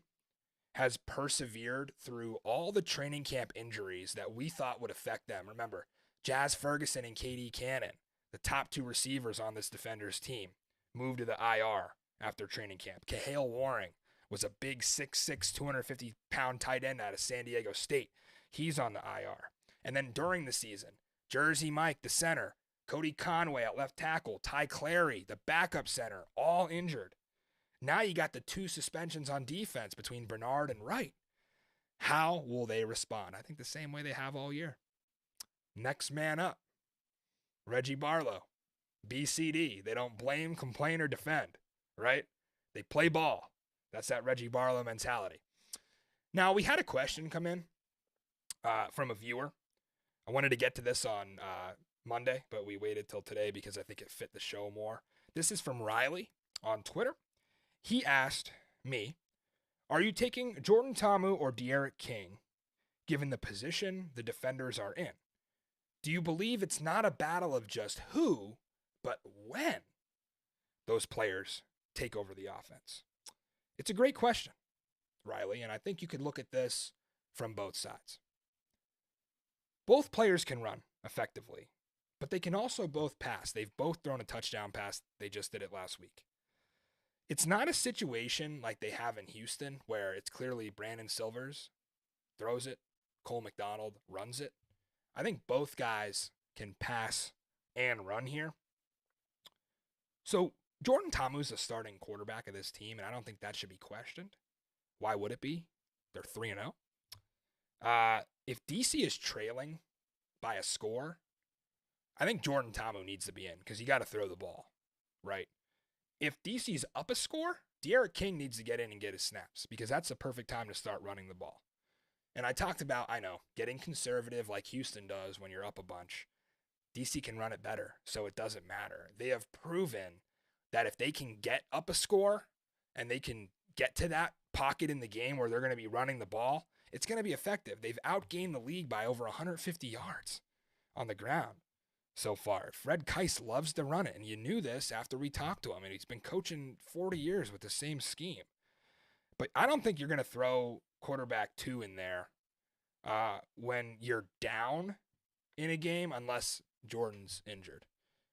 has persevered through all the training camp injuries that we thought would affect them. Remember, Jazz Ferguson and KD Cannon, the top 2 receivers on this defenders team, moved to the IR after training camp. Kahale Waring was a big 6'6", 250-pound tight end out of San Diego State. He's on the IR. And then during the season, Jersey Mike, the center, Cody Conway at left tackle, Ty Clary, the backup center, all injured. Now you got the 2 suspensions on defense between Bernard and Wright. How will they respond? I think the same way they have all year. Next man up. Reggie Barlow, BCD. They don't blame, complain, or defend, right? They play ball. That's that Reggie Barlow mentality. Now, we had a question come in from a viewer. I wanted to get to this on Monday, but we waited till today because I think it fit the show more. This is from Riley on Twitter. He asked me, are you taking Jordan Ta'amu or De'Aaron King, given the position the defenders are in? Do you believe it's not a battle of just who, but when those players take over the offense? It's a great question, Riley, and I think you could look at this from both sides. Both players can run effectively, but they can also both pass. They've both thrown a touchdown pass. They just did it last week. It's not a situation like they have in Houston where it's clearly Brandon Silvers throws it, Cole McDonald runs it. I think both guys can pass and run here. So Jordan Ta'amu's the starting quarterback of this team, and I don't think that should be questioned. Why would it be? They're 3-0. If DC is trailing by a score, I think Jordan Ta'amu needs to be in because you got to throw the ball, right? If DC's up a score, De'Aaron King needs to get in and get his snaps because that's the perfect time to start running the ball. And I talked about, getting conservative like Houston does when you're up a bunch. DC can run it better, so it doesn't matter. They have proven that if they can get up a score and they can get to that pocket in the game where they're going to be running the ball, it's going to be effective. They've outgained the league by over 150 yards on the ground so far. Fred Keiss loves to run it, and you knew this after we talked to him, and he's been coaching 40 years with the same scheme. But I don't think you're going to throw quarterback 2 in there when you're down in a game unless Jordan's injured.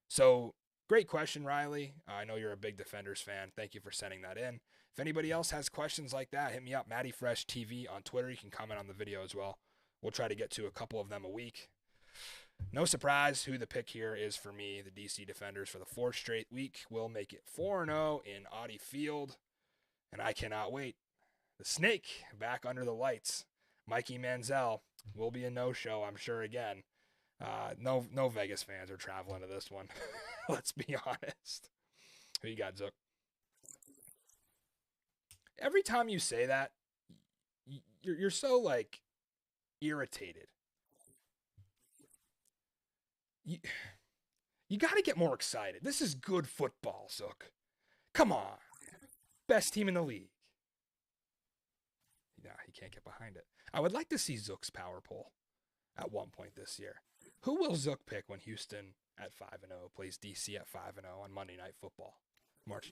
So great question, Riley. I know you're a big Defenders fan. Thank you for sending that in. If anybody else has questions like that, hit me up, Matty Fresh TV on Twitter. You can comment on the video as well. We'll try to get to a couple of them a week. No surprise who the pick here is for me. The DC Defenders for the 4th straight week will make it 4-0 in Audi Field, and I cannot wait. The Snake back under the lights. Mikey Manziel will be a no-show, I'm sure, again. No Vegas fans are traveling to this one. Let's be honest. Who you got, Zook? Every time you say that, you're so, like, irritated. You got to get more excited. This is good football, Zook. Come on. Best team in the league. Nah, he can't get behind it. I would like to see Zook's power poll at one point this year. Who will Zook pick when Houston at 5-0 plays DC at 5-0 on Monday Night Football? March.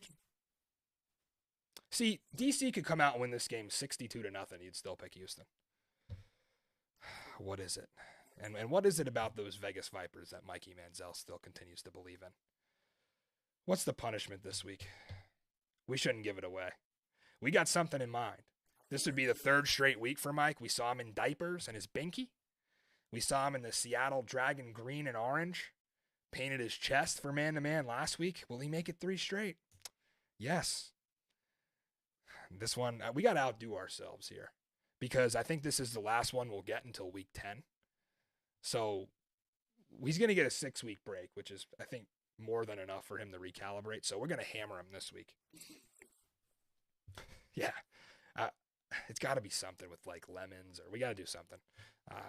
See, DC could come out and win this game 62-0. You'd still pick Houston. What is it? And what is it about those Vegas Vipers that Mikey Manziel still continues to believe in? What's the punishment this week? We shouldn't give it away. We got something in mind. This would be the 3rd straight week for Mike. We saw him in diapers and his binky. We saw him in the Seattle Dragon green and orange. Painted his chest for man-to-man last week. Will he make it 3 straight? Yes. This one, we got to outdo ourselves here. Because I think this is the last one we'll get until week 10. So he's going to get a 6-week break, which is, I think, more than enough for him to recalibrate. So we're going to hammer him this week. Yeah. It's got to be something with, like, lemons, or we got to do something.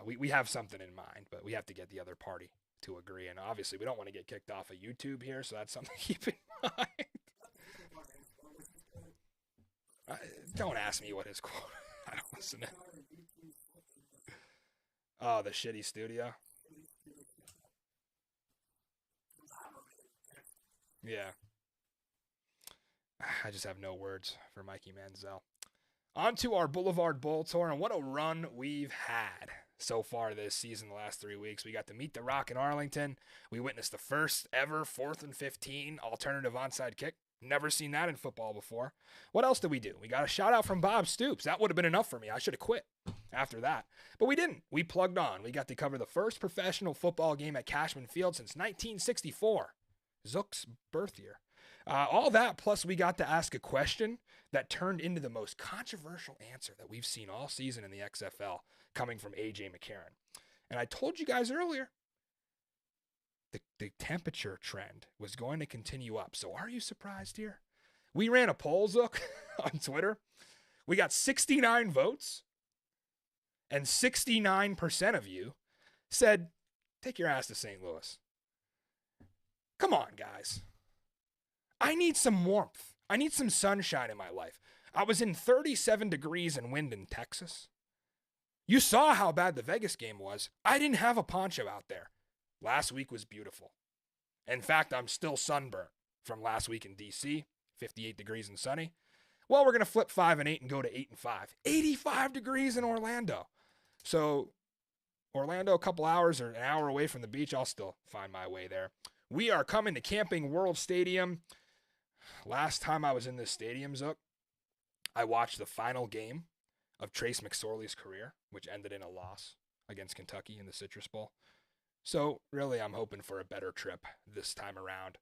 We have something in mind, but we have to get the other party to agree. And obviously, we don't want to get kicked off of YouTube here, so that's something to keep in mind. Don't ask me what his quote. I don't listen to. Oh, the shitty studio. Yeah. I just have no words for Mikey Manziel. On to our Boulevard Bowl Tour, and what a run we've had so far this season, the last 3 weeks. We got to meet the Rock in Arlington. We witnessed the first ever 4th and 15 alternative onside kick. Never seen that in football before. What else did we do? We got a shout out from Bob Stoops. That would have been enough for me. I should have quit after that. But we didn't. We plugged on. We got to cover the first professional football game at Cashman Field since 1964. Zook's birth year. All that, plus we got to ask a question that turned into the most controversial answer that we've seen all season in the XFL, coming from A.J. McCarron. And I told you guys earlier, the temperature trend was going to continue up. So are you surprised here? We ran a poll, Zook, on Twitter. We got 69 votes, and 69% of you said, take your ass to St. Louis. Come on, guys. I need some warmth. I need some sunshine in my life. I was in 37 degrees and wind in Texas. You saw how bad the Vegas game was. I didn't have a poncho out there. Last week was beautiful. In fact, I'm still sunburnt from last week in D.C., 58 degrees and sunny. Well, we're going to flip 5-8 and go to 8-5. 85 degrees in Orlando. So Orlando, a couple hours or an hour away from the beach, I'll still find my way there. We are coming to Camping World Stadium. Last time I was in this stadium, Zook, I watched the final game of Trace McSorley's career, which ended in a loss against Kentucky in the Citrus Bowl. So really, I'm hoping for a better trip this time around.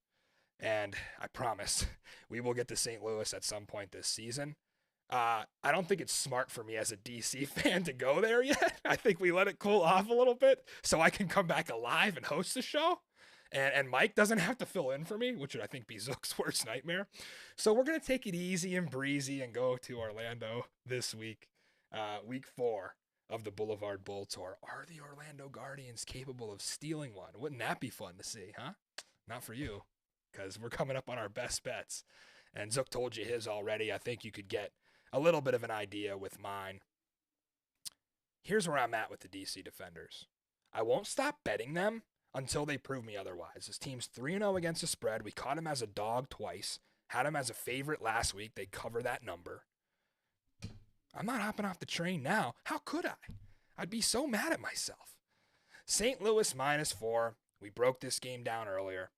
And I promise we will get to St. Louis at some point this season. I don't think it's smart for me as a DC fan to go there yet. I think we let it cool off a little bit so I can come back alive and host the show. And Mike doesn't have to fill in for me, which would, I think, be Zook's worst nightmare. So we're going to take it easy and breezy and go to Orlando this week, week 4 of the Boulevard Bowl Tour. Are the Orlando Guardians capable of stealing one? Wouldn't that be fun to see, huh? Not for you, because we're coming up on our best bets. And Zook told you his already. I think you could get a little bit of an idea with mine. Here's where I'm at with the DC Defenders. I won't stop betting them until they prove me otherwise. This team's 3-0 against the spread. We caught him as a dog twice. Had him as a favorite last week. They cover that number. I'm not hopping off the train now. How could I? I'd be so mad at myself. St. Louis -4. We broke this game down earlier.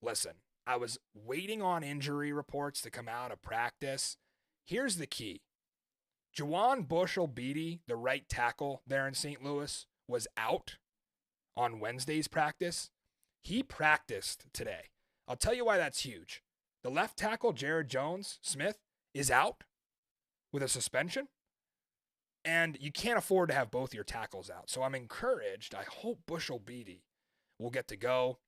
Listen, I was waiting on injury reports to come out of practice. Here's the key. Juwan Bushell-Beatty, the right tackle there in St. Louis, was out on Wednesday's practice. He practiced today. I'll tell you why that's huge. The left tackle, Jared Jones-Smith, is out with a suspension. And you can't afford to have both your tackles out. So I'm encouraged. I hope Bushell-Beatty will get to go.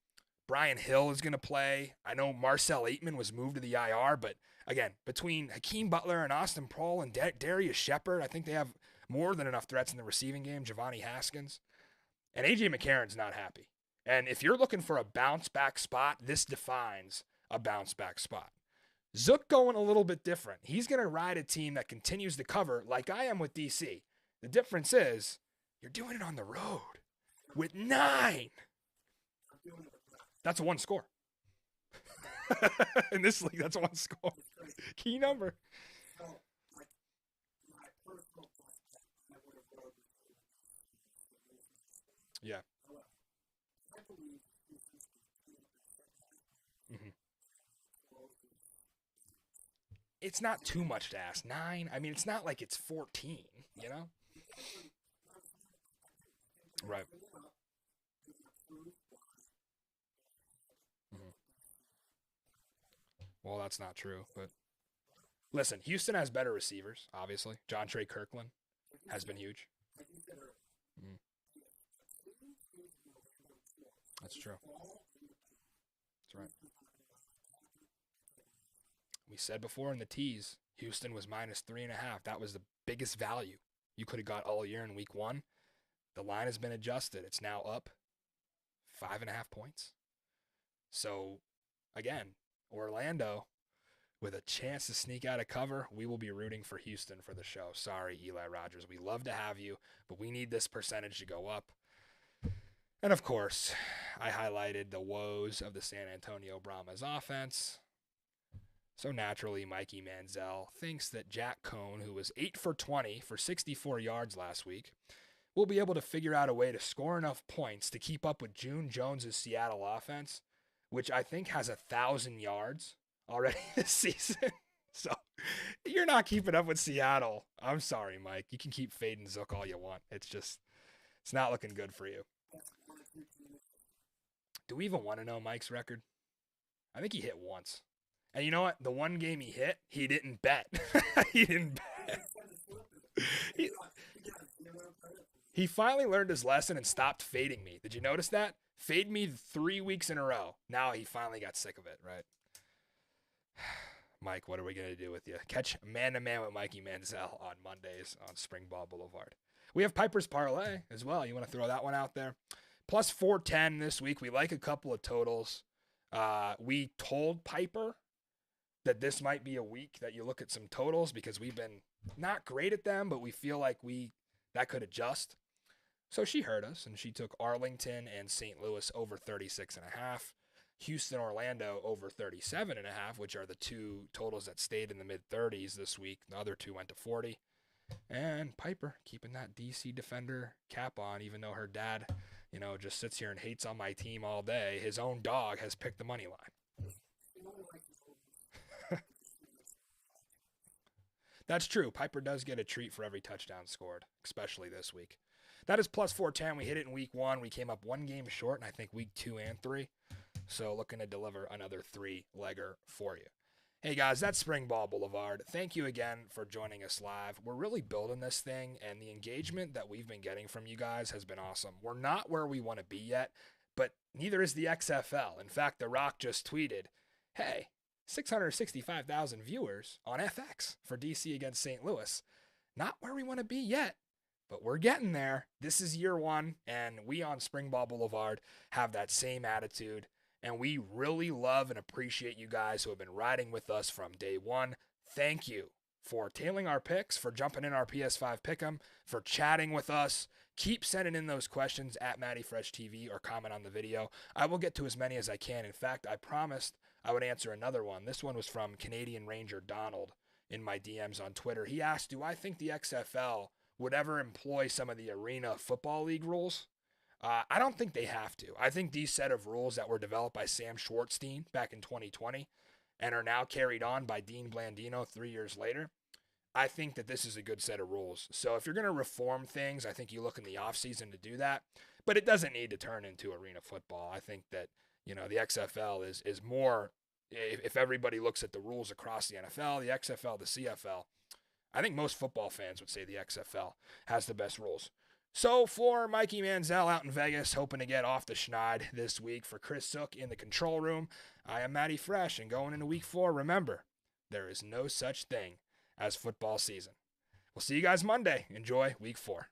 Brian Hill is going to play. I know Marcel Aitman was moved to the IR, but again, between Hakeem Butler and Austin Prohl and Darius Shepard, I think they have more than enough threats in the receiving game. Giovanni Haskins. And A.J. McCarron's not happy. And if you're looking for a bounce-back spot, this defines a bounce-back spot. Zook going a little bit different. He's going to ride a team that continues to cover like I am with DC. The difference is you're doing it on the road with 9. That's one score. In this league, that's one score. Key number. Yeah. Mm-hmm. It's not too much to ask. 9. I mean, it's not like it's 14, you know? Right. Mhm. Well, that's not true, but listen, Houston has better receivers, obviously. John Trey Kirkland has been huge. Mm, that's true. That's right. We said before in the tease, Houston was -3.5. That was the biggest value you could have got all year in week 1. The line has been adjusted. It's now up 5.5 points. So, again, Orlando with a chance to sneak out of cover. We will be rooting for Houston for the show. Sorry, Eli Rogers. We love to have you, but we need this percentage to go up. And, of course, I highlighted the woes of the San Antonio Brahmas offense. So naturally, Mikey Manziel thinks that Jack Cohn, who was 8 for 20 for 64 yards last week, will be able to figure out a way to score enough points to keep up with June Jones' Seattle offense, which I think has 1,000 yards already this season. So you're not keeping up with Seattle. I'm sorry, Mike. You can keep fading Zook all you want. It's not looking good for you. Do we even want to know Mike's record? I think he hit once. And you know what? The one game he hit, he didn't bet. He didn't bet. He, he finally learned his lesson and stopped fading me. Did you notice that? Fade me 3 weeks in a row. Now he finally got sick of it, right? Mike, what are we going to do with you? Catch man-to-man with Mikey Manziel on Mondays on Springball Boulevard. We have Piper's Parlay as well. You want to throw that one out there? Plus 410 this week. We like a couple of totals. We told Piper that this might be a week that you look at some totals because we've been not great at them, but we feel like that could adjust. So she heard us, and she took Arlington and St. Louis over 36.5, Houston, Orlando over 37.5, which are the two totals that stayed in the mid-30s this week. The other two went to 40. And Piper keeping that DC defender cap on, even though her dad, just sits here and hates on my team all day. His own dog has picked the money line. That's true. Piper does get a treat for every touchdown scored, especially this week. That is plus 410. We hit it in week 1. We came up 1 game short, and I think week 2 and 3. So looking to deliver another 3-legger for you. Hey guys, that's Springball Boulevard. Thank you again for joining us live. We're really building this thing, and the engagement that we've been getting from you guys has been awesome. We're not where we want to be yet, but neither is the XFL. In fact, The Rock just tweeted, hey, 665,000 viewers on FX for DC against St. Louis. Not where we want to be yet, but we're getting there. This is year 1, and we on Springball Boulevard have that same attitude. And we really love and appreciate you guys who have been riding with us from day 1. Thank you for tailing our picks, for jumping in our PS5 Pick'em, for chatting with us. Keep sending in those questions at MattyFreshTV or comment on the video. I will get to as many as I can. In fact, I promised I would answer another one. This one was from Canadian Ranger Donald. in my DMs on Twitter. He asked, do I think the XFL would ever employ some of the Arena Football League rules? I don't think they have to. I think these set of rules that were developed by Sam Schwartzstein back in 2020 and are now carried on by Dean Blandino 3 years later, I think that this is a good set of rules. So if you're going to reform things, I think you look in the offseason to do that. But it doesn't need to turn into arena football. I think that, the XFL is more, if everybody looks at the rules across the NFL, the XFL, the CFL, I think most football fans would say the XFL has the best rules. So for Mikey Manziel out in Vegas, hoping to get off the schneid this week, for Chris Sook in the control room, I am Matty Fresh, and going into week 4, remember, there is no such thing as football season. We'll see you guys Monday. Enjoy week 4.